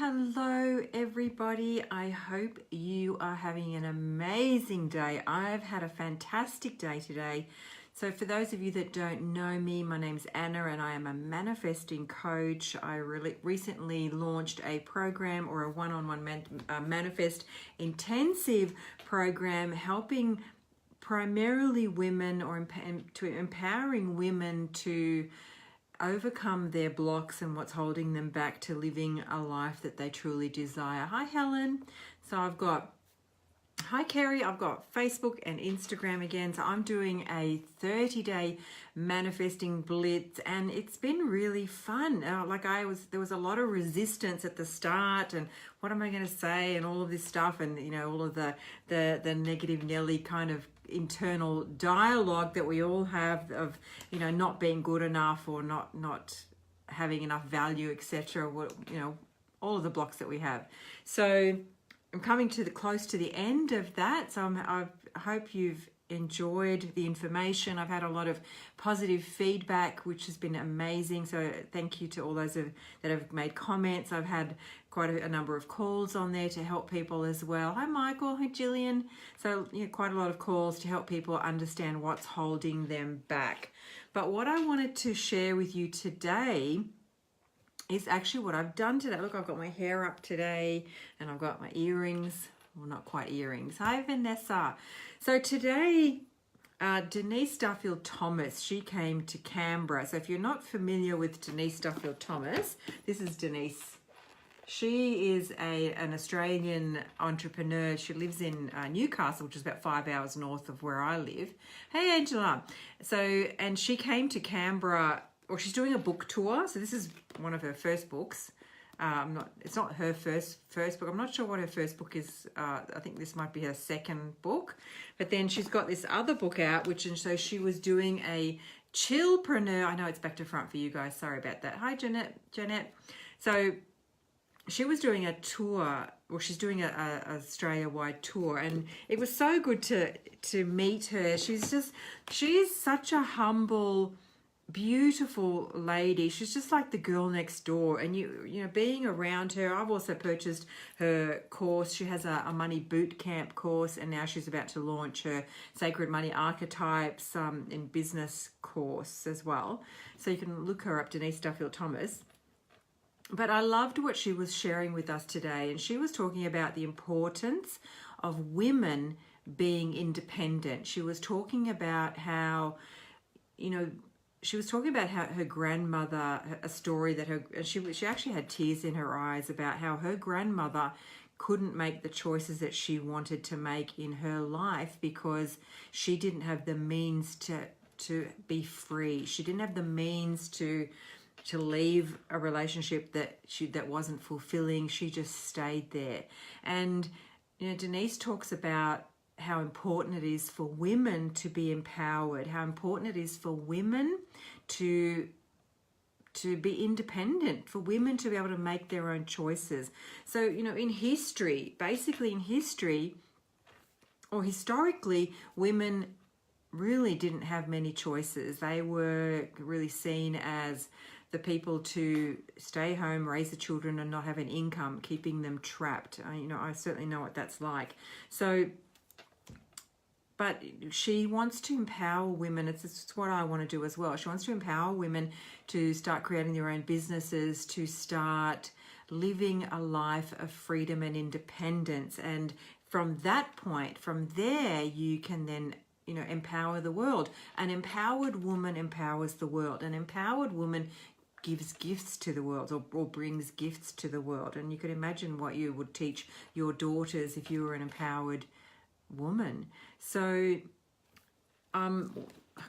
Hello everybody. I hope you are having an amazing day. I've had a fantastic day today. So for those of you that don't know me, my name's Anna and I am a manifesting coach. I recently launched a program or a one-on-one manifest intensive program helping primarily women or empowering women to overcome their blocks and what's holding them back to living a life that they truly desire. Hi Helen. So hi Kerry, I've got Facebook and Instagram again. So I'm doing a 30-day manifesting blitz and it's been really fun. There was a lot of resistance at the start and what am I going to say and all of this stuff and all of the negative Nelly kind of internal dialogue that we all have of not being good enough or not having enough value, etc. All of the blocks that we have. So I'm coming to close to the end of that. So I hope you've enjoyed the information. I've had a lot of positive feedback, which has been amazing. So thank you to all those that have made comments. I've had quite a number of calls on there to help people as well. Hi Michael, hi Jillian. So quite a lot of calls to help people understand what's holding them back. But what I wanted to share with you today is actually what I've done today. Look, I've got my hair up today and I've got my earrings. Well, not quite earrings. Hi Vanessa. So today, Denise Duffield Thomas, she came to Canberra. So if you're not familiar with Denise Duffield Thomas, this is Denise. She is an Australian entrepreneur. She lives in Newcastle, which is about 5 hours north of where I live. Hey Angela. And she came to Canberra, or she's doing a book tour. So this is one of her first books. It's not her first book. I'm not sure what her first book is. I think this might be her second book. But then she's got this other book out, and so she was doing a chillpreneur. I know it's back to front for you guys. Sorry about that. Hi, Jeanette. So she was doing a tour, or she's doing a Australia-wide tour, and it was so good to meet her. She is such a humble, beautiful lady. She's just like the girl next door, and being around her. I've also purchased her course. She has a money boot camp course, and now she's about to launch her Sacred Money Archetypes in business course as well. So you can look her up, Denise Duffield Thomas. But I loved what she was sharing with us today, and she was talking about the importance of women being independent. She was talking about how, her grandmother, a story that she actually had tears in her eyes about how her grandmother couldn't make the choices that she wanted to make in her life because she didn't have the means to be free. She didn't have the means to leave a relationship that wasn't fulfilling. She just stayed there. And Denise talks about how important it is for women to be empowered, how important it is for women to be independent, for women to be able to make their own choices. So, in history, or historically, women really didn't have many choices. They were really seen as the people to stay home, raise the children and not have an income, keeping them trapped. I certainly know what that's like. So, but she wants to empower women. It's what I want to do as well. She wants to empower women to start creating their own businesses, to start living a life of freedom and independence. And from that point, from there, you can then empower the world. An empowered woman empowers the world. An empowered woman gives gifts to the world or brings gifts to the world. And you could imagine what you would teach your daughters if you were an empowered woman. So I can't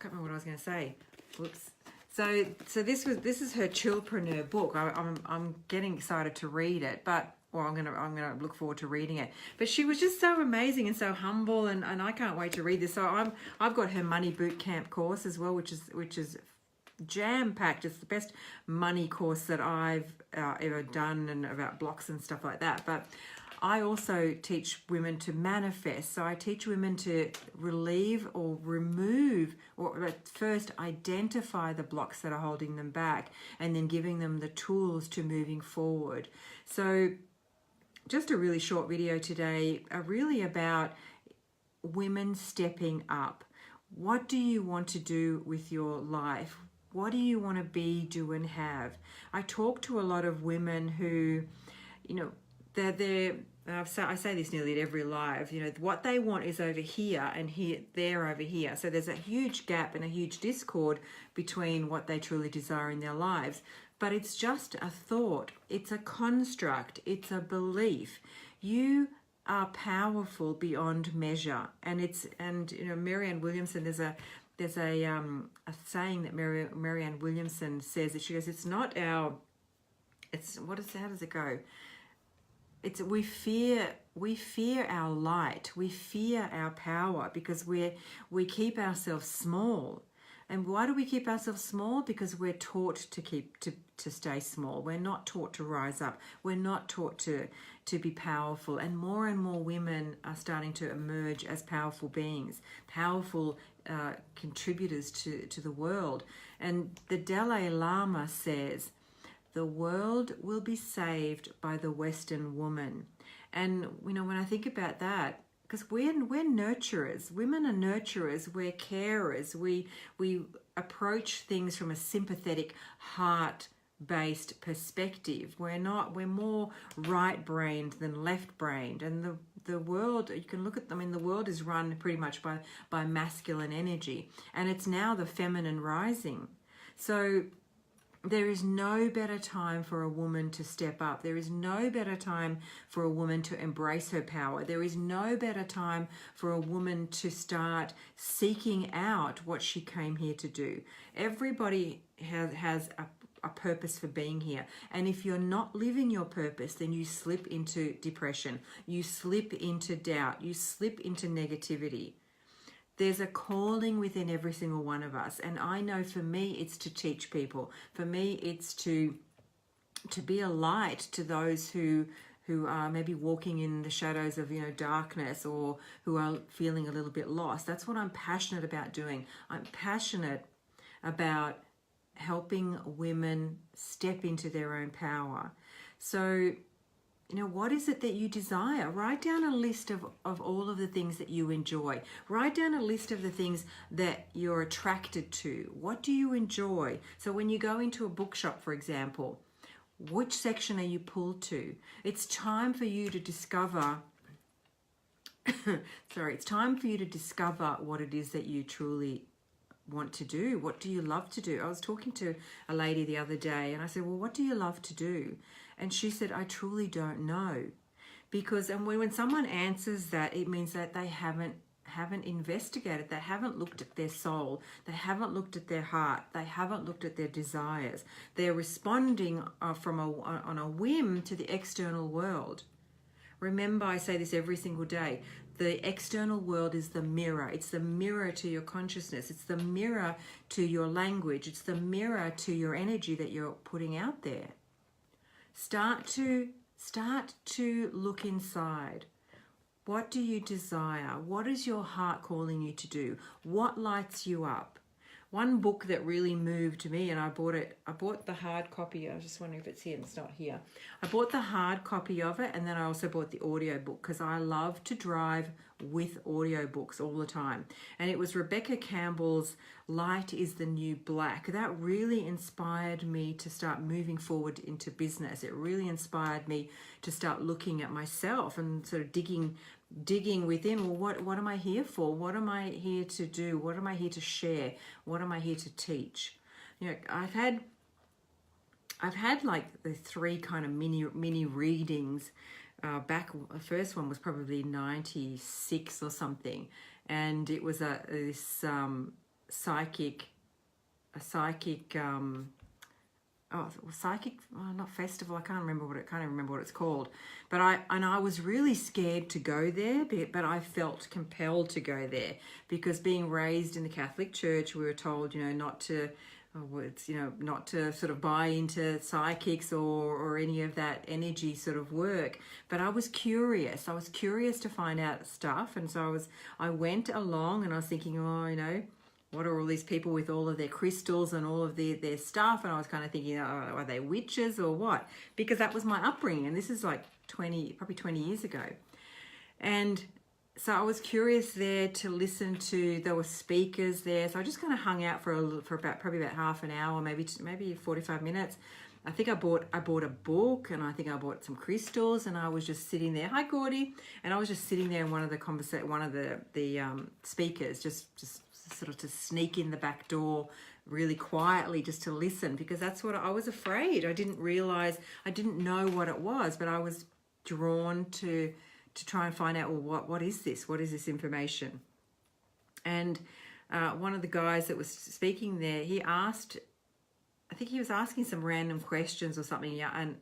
remember what I was going to say. Whoops. So this is her chillpreneur book. I'm getting excited to read it, I'm gonna look forward to reading it. But she was just so amazing and so humble, and I can't wait to read this. So I've got her money boot camp course as well, which is jam-packed. It's the best money course that I've ever done, and about blocks and stuff like that. But I also teach women to manifest. So I teach women to relieve or remove, or at first identify the blocks that are holding them back, and then giving them the tools to moving forward. So just a really short video today, really about women stepping up. What do you want to do with your life? What do you want to be, do, and have? I talk to a lot of women who, you know, I say this nearly at every live, you know, what they want is over here and they're over here. So there's a huge gap and a huge discord between what they truly desire in their lives. But it's just a thought, it's a construct, it's a belief. You are powerful beyond measure. And you know, Marianne Williamson, there's a saying that Marianne Williamson says, that she goes, how does it go? We fear our light, we fear our power, because we keep ourselves small. And why do we keep ourselves small? Because we're taught to stay small. We're not taught to rise up. We're not taught to be powerful. And more women are starting to emerge as powerful beings, powerful contributors to the world. And the Dalai Lama says, the world will be saved by the Western woman. And, you know, when I think about that, because we're nurturers, women are nurturers, we're carers, we approach things from a sympathetic, heart-based perspective. We're more right-brained than left-brained. And the world, you can look at them, the world is run pretty much by masculine energy. And it's now the feminine rising. So there is no better time for a woman to step up. There is no better time for a woman to embrace her power. There is no better time for a woman to start seeking out what she came here to do. Everybody has a purpose for being here. And if you're not living your purpose, then you slip into depression. You slip into doubt. You slip into negativity. There's a calling within every single one of us. And I know for me, it's to teach people. For me, it's to be a light to those who are maybe walking in the shadows of, you know, darkness, or who are feeling a little bit lost. That's what I'm passionate about doing. I'm passionate about helping women step into their own power. So, you know, what is it that you desire? Write down a list of all of the things that you enjoy. Write down a list of the things that you're attracted to. What do you enjoy? So when you go into a bookshop, for example, which section are you pulled to? It's time for you to discover it's time for you to discover what it is that you truly want to do. What do you love to do? I was talking to a lady the other day and I said, well, what do you love to do? And she said, I truly don't know. Because, and when someone answers that, it means that they haven't investigated, they haven't looked at their soul, they haven't looked at their heart, they haven't looked at their desires. They're responding on a whim to the external world. Remember, I say this every single day, the external world is the mirror. It's the mirror to your consciousness. It's the mirror to your language. It's the mirror to your energy that you're putting out there. Start to look inside. What do you desire? What is your heart calling you to do? What lights you up? One book that really moved me, and I bought the hard copy. I was just wondering if it's here, and it's not here. I bought the hard copy of it, and then I also bought the audio book, because I love to drive with audio books all the time. And it was Rebecca Campbell's Light is the New Black. That really inspired me to start moving forward into business. It really inspired me to start looking at myself and sort of digging within. Well, what am I here for? What am I here to do? What am I here to share? What am I here to teach? You know, I've had like the 3 kind of mini readings. Back, the first one was probably 96 or something, and it was this psychic not festival. I can't remember what it's called. But I was really scared to go there, but I felt compelled to go there, because being raised in the Catholic Church, we were told, you know, not to it's, you know, not to sort of buy into psychics or any of that energy sort of work, but I was curious. I was curious to find out stuff, and so I went along, and I was thinking, oh, you know, what are all these people with all of their crystals and all of their stuff? And I was kind of thinking, oh, are they witches or what? Because that was my upbringing, and this is like probably 20 years ago. And so I was curious there to listen to, there were speakers there. So I just kind of hung out for probably about half an hour, maybe 45 minutes. I think I bought a book, and I think I bought some crystals, and I was just sitting there. Hi, Gordy. And I was just sitting there, and one of the speakers just sort of to sneak in the back door really quietly, just to listen, because that's what I was afraid. I didn't know what it was, but I was drawn to try and find out, well, what is this? What is this information? And one of the guys that was speaking there, I think he was asking some random questions or something, yeah, and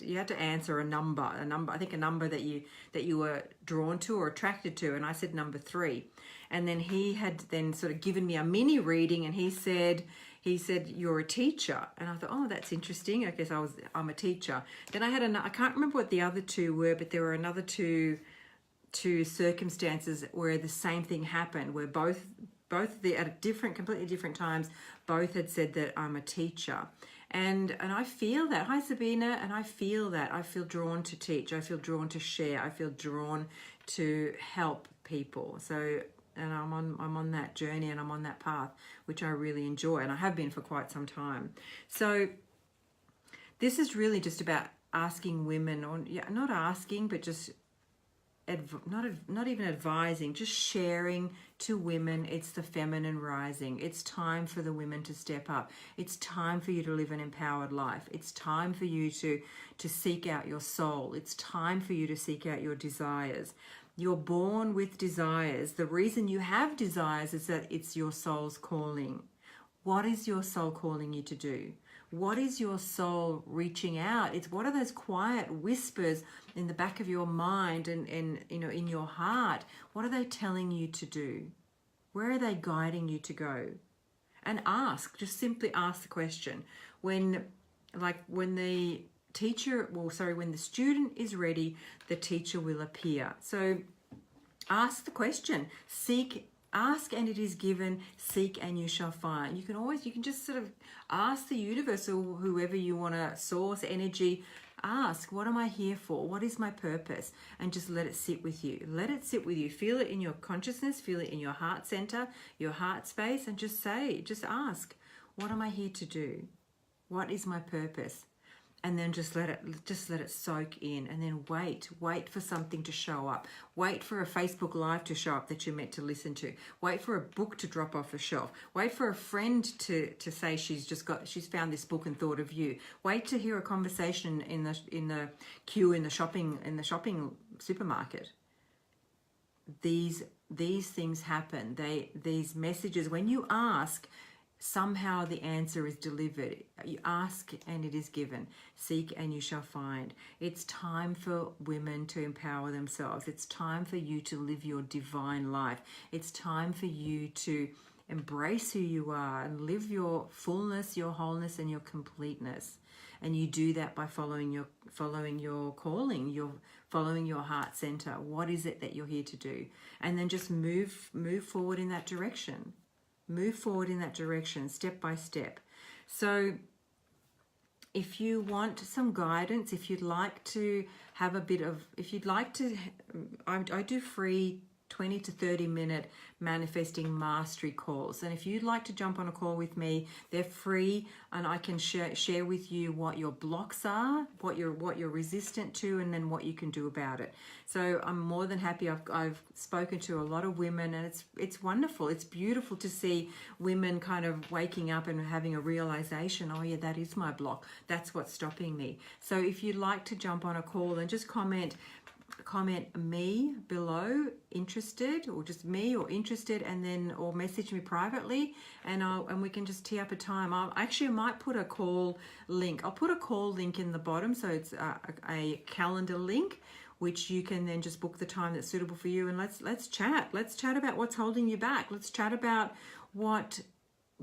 you had to answer a number, I think a number that you were drawn to or attracted to, and I said number 3. And then he had then sort of given me a mini reading, and he said, you're a teacher. And I thought, oh, that's interesting. I guess I'm a teacher. Then I had I can't remember what the other two were, but there were another two circumstances where the same thing happened, where both at completely different times, both had said that I'm a teacher. And I feel that. Hi, Sabina. And I feel that. I feel drawn to teach. I feel drawn to share. I feel drawn to help people. So, and I'm on that journey, and I'm on that path, which I really enjoy, and I have been for quite some time. So this is really just about asking women, or not asking, but just not even advising, just sharing to women. It's the feminine rising. It's time for the women to step up. It's time for you to live an empowered life. It's time for you to seek out your soul. It's time for you to seek out your desires. You're born with desires. The reason you have desires is that it's your soul's calling. What is your soul calling you to do? What is your soul reaching out? It's what are those quiet whispers in the back of your mind and you know, in your heart? What are they telling you to do? Where are they guiding you to go? And just simply ask the question. When the student is ready, the teacher will appear. So ask the question, ask and it is given, seek and you shall find. You can just sort of ask the universe or whoever you want to source energy, ask, what am I here for? What is my purpose? And just let it sit with you. Let it sit with you. Feel it in your consciousness, feel it in your heart center, your heart space, and just ask, what am I here to do? What is my purpose? And then just let it soak in, and then wait for something to show up. Wait for a Facebook Live to show up that you're meant to listen to. Wait for a book to drop off the shelf. Wait for a friend to say she's found this book and thought of you. Wait to hear a conversation in the queue in the shopping supermarket. These things happen. These messages, when you ask, somehow the answer is delivered. You ask and it is given. Seek and you shall find. It's time for women to empower themselves. It's time for you to live your divine life. It's time for you to embrace who you are and live your fullness, your wholeness, and your completeness. And you do that by following your calling, following your heart center. What is it that you're here to do? And then just move forward in that direction. Move forward in that direction, step by step. So if you want some guidance, if you'd like to I do free 20 to 30 minute manifesting mastery calls, and if you'd like to jump on a call with me, they're free, and I can share with you what your blocks are, what you're resistant to, and then what you can do about it. So I'm more than happy. I've spoken to a lot of women, and it's wonderful. It's beautiful to see women kind of waking up and having a realization, oh yeah, that is my block, that's what's stopping me. So if you'd like to jump on a call, and just comment me below, interested, or just me or interested, and then or message me privately, and we can just tee up a time. I might put a call link. I'll put a call link in the bottom, so it's a calendar link, which you can then just book the time that's suitable for you, and let's chat. Let's chat about what's holding you back. Let's chat about what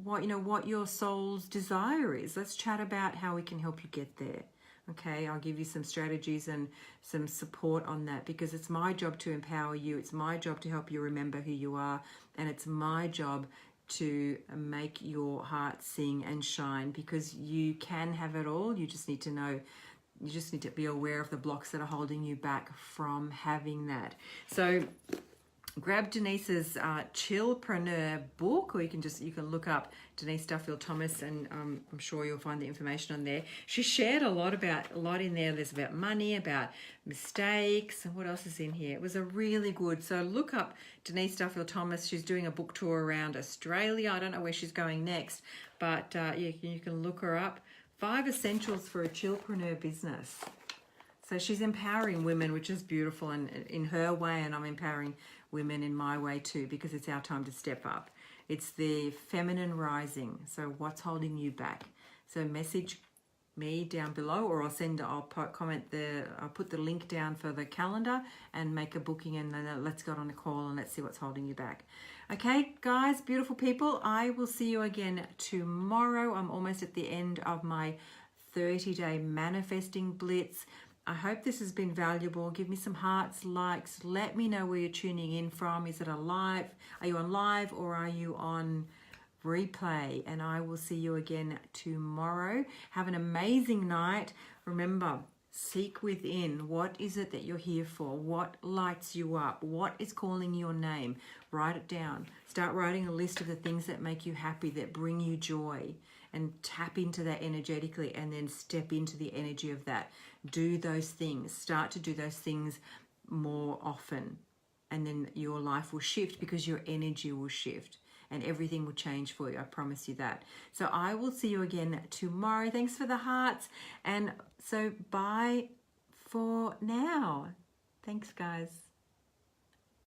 what your soul's desire is. Let's chat about how we can help you get there. Okay, I'll give you some strategies and some support on that, because it's my job to empower you. It's my job to help you remember who you are, and it's my job to make your heart sing and shine, because you can have it all. You just need to know, you just need to be aware of the blocks that are holding you back from having that. So grab Denise's Chillpreneur book, or you can look up Denise Duffield Thomas, and I'm sure you'll find the information on there. She shared a lot in there. There's about money, about mistakes, and what else is in here. It was a really good. So look up Denise Duffield Thomas. She's doing a book tour around Australia. I don't know where she's going next, but you can look her up. 5 essentials for a chillpreneur business. So she's empowering women, which is beautiful, and in her way, and I'm empowering women in my way too, because it's our time to step up. It's the feminine rising. So what's holding you back? So message me down below, or I'll put the link down for the calendar and make a booking, and then let's get on a call and let's see what's holding you back. Okay, guys, beautiful people, I will see you again tomorrow. I'm almost at the end of my 30-day manifesting blitz. I hope this has been valuable. Give me some hearts, likes. Let me know where you're tuning in from. Is it a live? Are you on live, or are you on replay? And I will see you again tomorrow. Have an amazing night. Remember, seek within. What is it that you're here for? What lights you up? What is calling your name? Write it down. Start writing a list of the things that make you happy, that bring you joy, and tap into that energetically, and then step into the energy of that. Do those things. Start to do those things more often, and then your life will shift, because your energy will shift and everything will change for you. I promise you that. So I will see you again tomorrow. Thanks for the hearts. And so bye for now. Thanks, guys.